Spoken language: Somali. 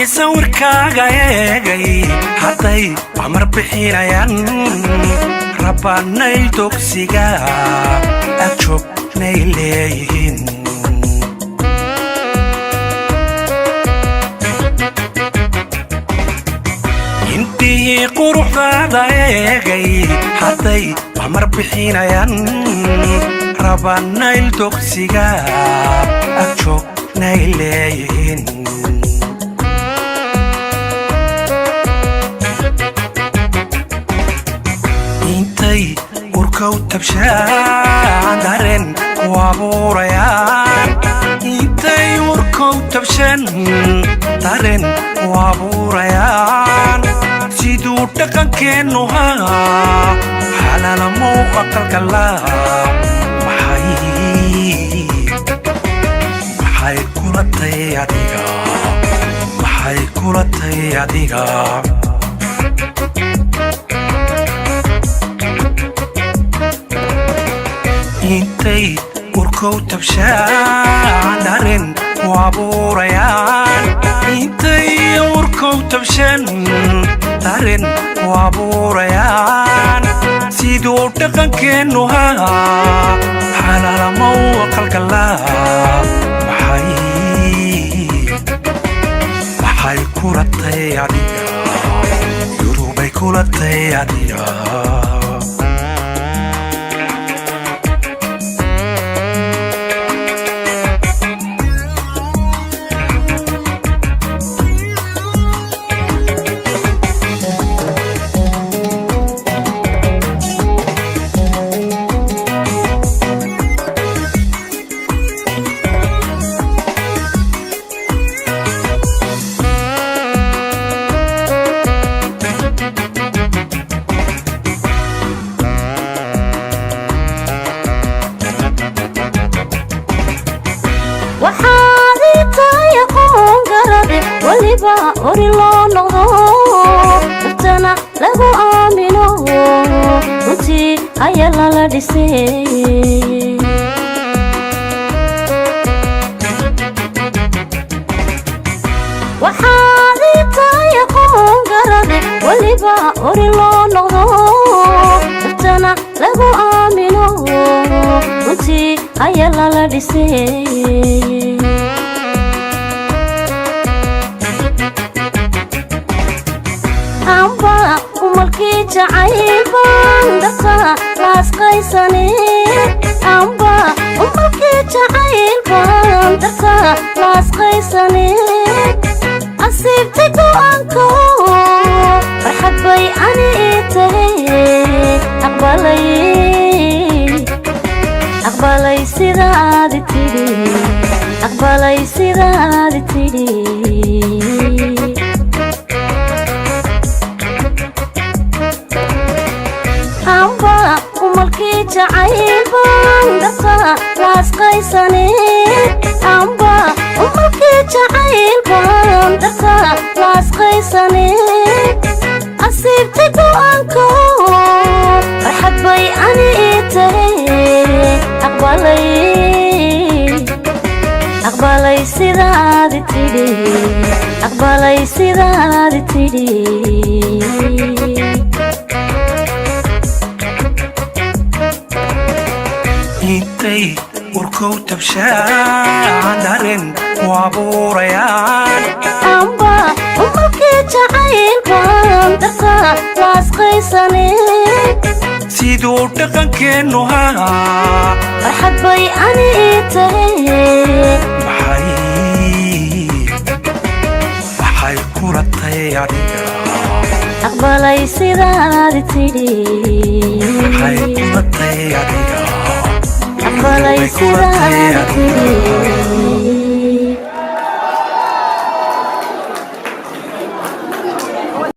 sawirkaaga eegay hadday amar bixinayaan rabanay dugsiga ajognay leeyihiin intii quruxdaada eegay hadday amar bixinayaan rabanay dugsiga ajognay leeyihiin urkow tabshaan dareen ku abuurayaan intay urkow tabshaan dareen ku abuurayaan siduu dhaqankeennu haa xalaalamo aqalkala maxay kula tay adiga intay urkow tabshaan dareen ku abuurayaan intay urkow tabshaan dareen ku abuurayaan siduu dhaqankeennu haa xalaalamo aqalkala maxay kula tay adiga yurubay kula tay adiga ori loo noqdo dadana lagu aamino runtii ayaa lala dhisay waxaad tahay aqoon garade waliba ori loo noqdo dadana lagu aamino runtii ayaa lala dhisay umalkii jacaylbaan dadka laasqaysane amba umalkii jacaylbaan dadka laasqaysane asiibtay go'aanko farxad bay ani ii tahay aqbalay sidaad tidhi aqbalay sidaad tidhi umalkii jacaylbaan dadka laasqaysane amba umalkii jacaylbaan dadka laasqaysane asiibtay go'aanko farxad bay ani ii tahay aqbalay sidaad tidhi aqbalay sidaad tidhi intay urkow tabshaan dareen ku abuurayaan amba umalkii jacaylbaan dadka laasqaysane siduu dhaqankeennu haa farxad bay ani ii tahay maxay kula tay adiga aqbalay sidaad tidhi maxay kula tay adiga aqbalay sidaad tidhi